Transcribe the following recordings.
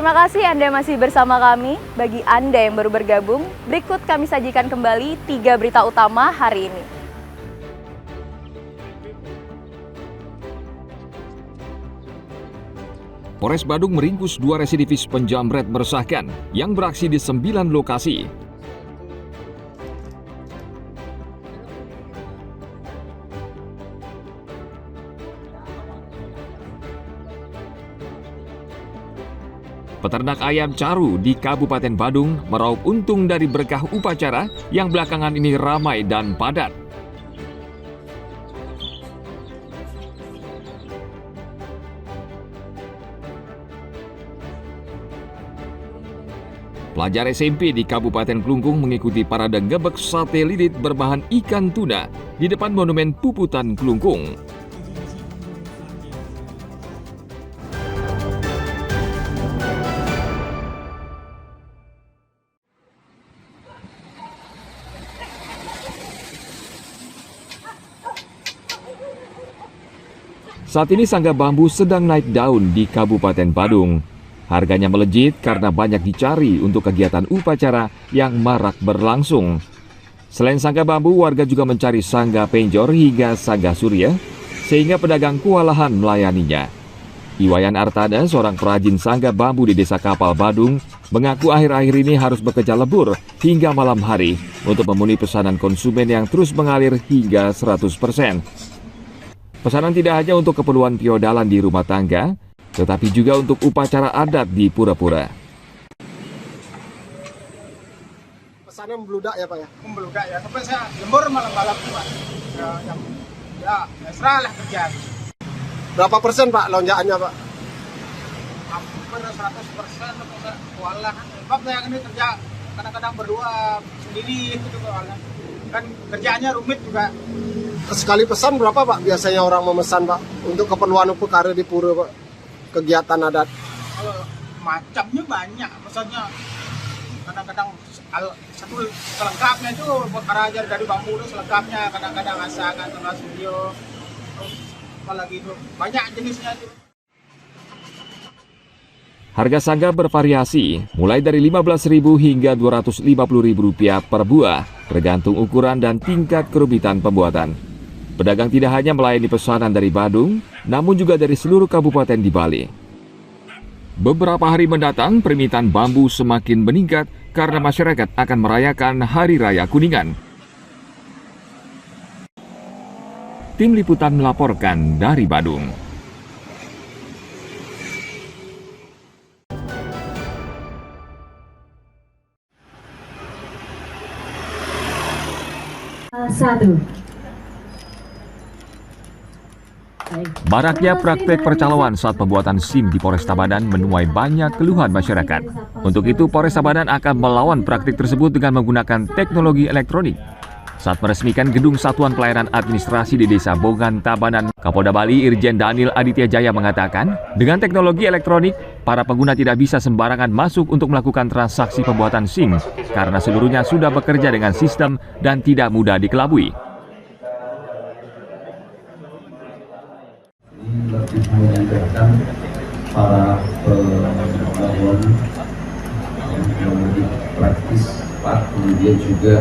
Terima kasih Anda masih bersama kami. Bagi Anda yang baru bergabung, berikut kami sajikan kembali 3 berita utama hari ini. Polres Badung meringkus 2 residivis penjamret meresahkan yang beraksi di 9 lokasi. Peternak ayam Caru di Kabupaten Badung meraup untung dari berkah upacara yang belakangan ini ramai dan padat. Pelajar SMP di Kabupaten Klungkung mengikuti parade ngebek sate lilit berbahan ikan tuna di depan Monumen Puputan Klungkung. Saat ini Sangga Bambu sedang naik daun di Kabupaten Badung. Harganya melejit karena banyak dicari untuk kegiatan upacara yang marak berlangsung. Selain Sangga Bambu, warga juga mencari Sangga Penjor hingga Sangga Surya, sehingga pedagang kewalahan melayaninya. Iwayan Artada, seorang perajin Sangga Bambu di Desa Kapal Badung, mengaku akhir-akhir ini harus bekerja lebur hingga malam hari untuk memenuhi pesanan konsumen yang terus mengalir hingga 100%. Pesanan tidak hanya untuk keperluan piodalan di rumah tangga, tetapi juga untuk upacara adat di pura-pura. Pesannya membludak ya Pak ya? Membludak ya, sampai saya lembur malam-malam Pak. Ya, serah lah kerja. Berapa persen Pak lonjakannya Pak? Hampir 100% Pak. Kewalahan. Sebab saya ini kerja kadang-kadang berdua sendiri gitu kewalahan. Kan kerjaannya rumit juga. Sekali pesan berapa Pak biasanya orang memesan Pak? Untuk keperluan upacara di pura Pak? Kegiatan adat? Kalau macamnya banyak, misalnya kadang-kadang satu selengkapnya itu upacara ajar dari bambu itu selengkapnya, kadang-kadang asangan, tengah studio, apalagi itu banyak jenisnya itu. Harga sangga bervariasi, mulai dari Rp15.000 hingga Rp250.000 per buah, tergantung ukuran dan tingkat kerumitan pembuatan. Pedagang tidak hanya melayani pesanan dari Badung, namun juga dari seluruh kabupaten di Bali. Beberapa hari mendatang, permintaan bambu semakin meningkat karena masyarakat akan merayakan Hari Raya Kuningan. Tim Liputan melaporkan dari Badung. Satu. Maraknya praktek percaloan saat pembuatan SIM di Polresta Badan menuai banyak keluhan masyarakat. Untuk itu, Polresta Badan akan melawan praktik tersebut dengan menggunakan teknologi elektronik. Saat meresmikan Gedung Satuan Pelayanan Administrasi di Desa Bongan, Tabanan, Kapolda Bali, Irjen Daniel Aditya Jaya mengatakan, dengan teknologi elektronik, para pengguna tidak bisa sembarangan masuk untuk melakukan transaksi pembuatan SIM, karena seluruhnya sudah bekerja dengan sistem dan tidak mudah dikelabui. Lebih memudahkan para pembangun yang lebih praktis, Pak. Kemudian juga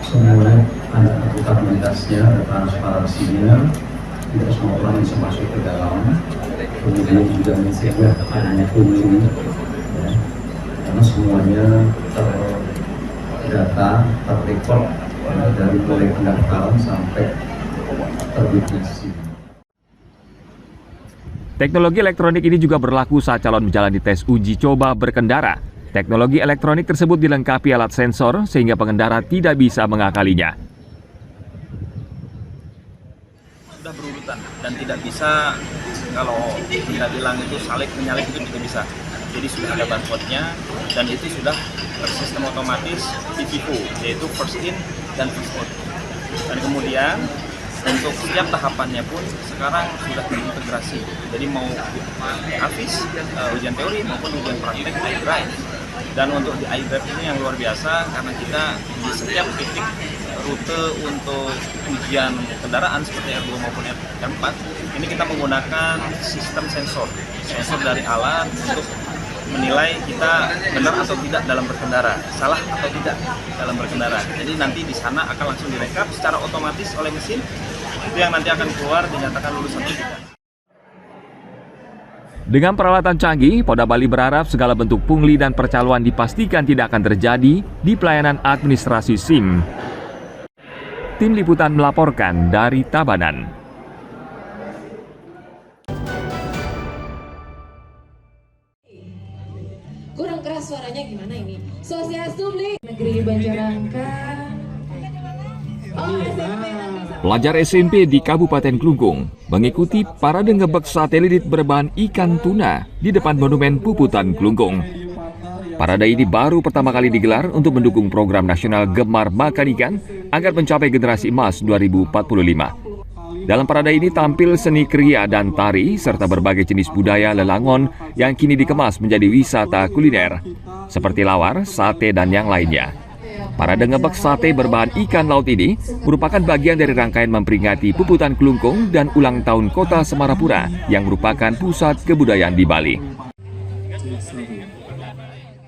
semuanya ada akuntabilitasnya, ada transparansinya, tidak semua orang bisa masuk ke dalam. Kemudian juga mencegah adanya pungli, ya, karena semuanya terdata, terrekod dari mulai pendaftaran sampai terbitnya SIM. Teknologi elektronik ini juga berlaku saat calon menjalani tes uji coba berkendara. Teknologi elektronik tersebut dilengkapi alat sensor sehingga pengendara tidak bisa mengakalinya. Sudah berurutan dan tidak bisa, kalau kita bilang itu salib menyalip itu tidak bisa. Jadi sudah ada barcode-nya dan itu sudah bersistem otomatis PPO, yaitu first in dan first out. Dan kemudian untuk setiap tahapannya pun sekarang sudah terintegrasi. Jadi mau AFIS, ujian teori maupun ujian praktek iDrive. Dan untuk di iDrive ini yang luar biasa karena kita di setiap titik rute untuk ujian kendaraan seperti R2 maupun R4 ini kita menggunakan sistem sensor dari alat untuk menilai kita benar atau tidak dalam berkendara, salah atau tidak dalam berkendara. Jadi nanti di sana akan langsung direkap secara otomatis oleh mesin, itu yang nanti akan keluar dinyatakan lulus atau tidak. Dengan peralatan canggih, Polda Bali berharap segala bentuk pungli dan percaloan dipastikan tidak akan terjadi di pelayanan administrasi SIM. Tim Liputan melaporkan dari Tabanan. Kurang keras suaranya, gimana ini? Swastiastu, Bli. Negeri Banjarangka. Oh, SMP. Pelajar SMP di Kabupaten Klungkung mengikuti parade ngebek sate lilit berbahan ikan tuna di depan Monumen Puputan Klungkung. Parade ini baru pertama kali digelar untuk mendukung program nasional Gemar Makan Ikan agar mencapai generasi emas 2045. Dalam parade ini tampil seni kriya dan tari serta berbagai jenis budaya Lelangon yang kini dikemas menjadi wisata kuliner seperti lawar, sate, dan yang lainnya. Parade ngebek sate berbahan ikan laut ini merupakan bagian dari rangkaian memperingati Puputan Klungkung dan ulang tahun Kota Semarapura yang merupakan pusat kebudayaan di Bali.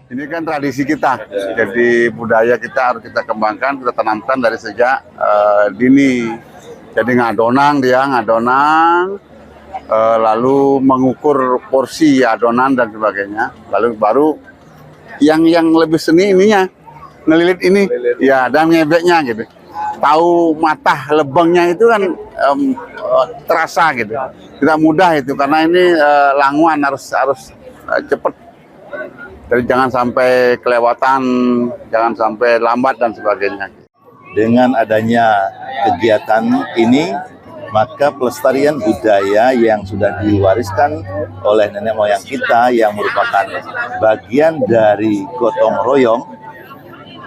Ini kan tradisi kita, jadi budaya kita harus kita kembangkan, kita tanamkan dari sejak dini. Jadi ngadonang, lalu mengukur porsi adonan dan sebagainya. Lalu baru yang lebih seni ininya. Ngelilit ini, ya, dan ngebeknya gitu. Tahu matah lebengnya itu kan terasa gitu. Tidak mudah itu karena ini languan harus cepat. Jadi jangan sampai kelewatan, jangan sampai lambat dan sebagainya. Dengan adanya kegiatan ini, maka pelestarian budaya yang sudah diwariskan oleh nenek moyang kita yang merupakan bagian dari gotong royong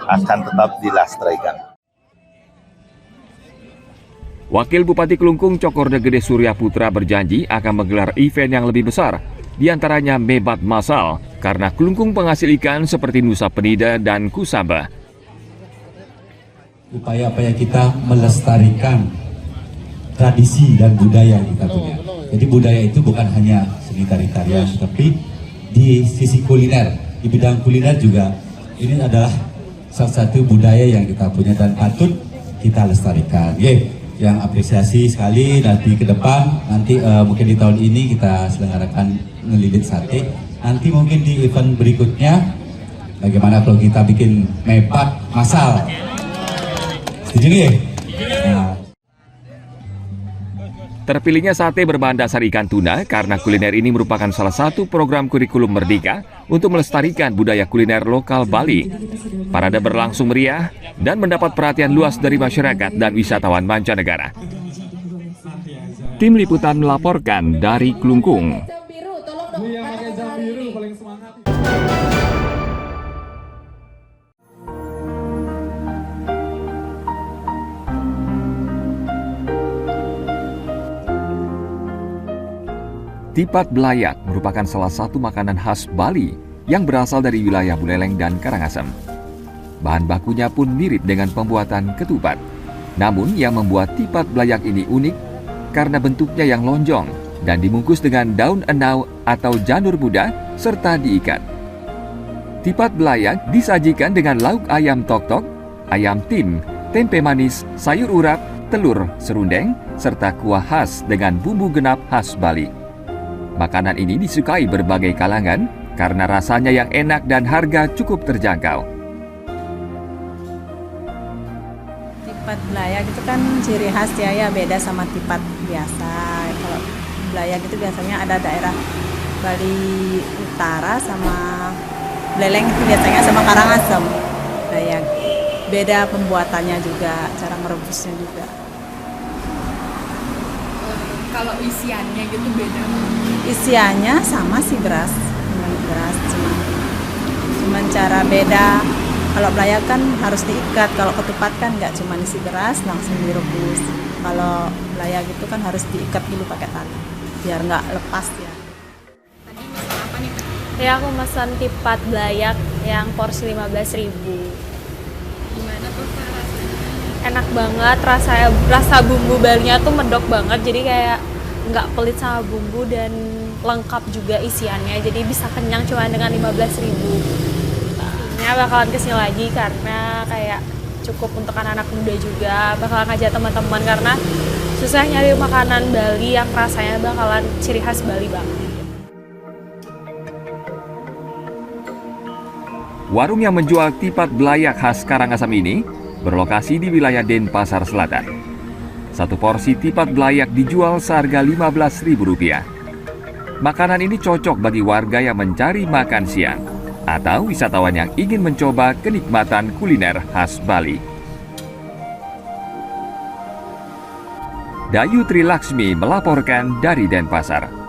akan tetap dilestarikan. Wakil Bupati Klungkung Cokorda Gede Surya Putra berjanji akan menggelar event yang lebih besar, diantaranya mebat masal, karena Klungkung penghasil ikan seperti Nusa Penida dan Kusaba. Upaya-upaya kita melestarikan tradisi dan budaya yang kita punya. Jadi budaya itu bukan hanya seni tari-tarian, tapi di sisi kuliner, di bidang kuliner juga ini adalah salah satu budaya yang kita punya dan patut kita lestarikan. Yang apresiasi sekali nanti ke depan, nanti mungkin di tahun ini kita selenggarakan ngelilit sate. Nanti mungkin di event berikutnya, bagaimana kalau kita bikin mebat masal? Setuju nih? Nah. Terpilihnya sate berbahan dasar ikan tuna karena kuliner ini merupakan salah satu program kurikulum Merdeka untuk melestarikan budaya kuliner lokal Bali. Parade berlangsung meriah dan mendapat perhatian luas dari masyarakat dan wisatawan mancanegara. Tim Liputan melaporkan dari Klungkung. Tipat belayak merupakan salah satu makanan khas Bali yang berasal dari wilayah Buleleng dan Karangasem. Bahan bakunya pun mirip dengan pembuatan ketupat. Namun yang membuat tipat belayak ini unik karena bentuknya yang lonjong dan dibungkus dengan daun enau atau janur muda serta diikat. Tipat belayak disajikan dengan lauk ayam tok-tok, ayam tim, tempe manis, sayur urap, telur, serundeng, serta kuah khas dengan bumbu genap khas Bali. Makanan ini disukai berbagai kalangan karena rasanya yang enak dan harga cukup terjangkau. Tipat belayak itu kan ciri khas ya beda sama tipat biasa. Kalau belayak itu biasanya ada daerah Bali Utara sama Buleleng itu biasanya sama Karangasem. Belayak beda pembuatannya juga, cara merebusnya juga. Kalau isiannya gitu beda? Isiannya sama sih beras, cuman cara beda. Kalau belayak kan harus diikat, kalau ketupat kan nggak cuma isi beras langsung direbus. Kalau belayak itu kan harus diikat dulu pakai tali biar nggak lepas ya. Tadi pesan apa nih Kak? Ya aku pesan tipat belayak yang porsi 15.000. Gimana tuh Kak rasanya? Enak banget, rasa bumbu Balinya tuh medok banget, jadi kayak nggak pelit sama bumbu dan lengkap juga isiannya, jadi bisa kenyang cuma dengan 15.000. Nah, bakalan kesini lagi karena kayak cukup untuk anak-anak muda juga, bakalan ngajak teman-teman karena susah nyari makanan Bali yang rasanya bakalan ciri khas Bali banget. Warung yang menjual tipat belayak khas Karangasem ini berlokasi di wilayah Denpasar Selatan. Satu porsi tipat belayak dijual seharga Rp15.000. Makanan ini cocok bagi warga yang mencari makan siang atau wisatawan yang ingin mencoba kenikmatan kuliner khas Bali. Dayu Trilaksmi melaporkan dari Denpasar.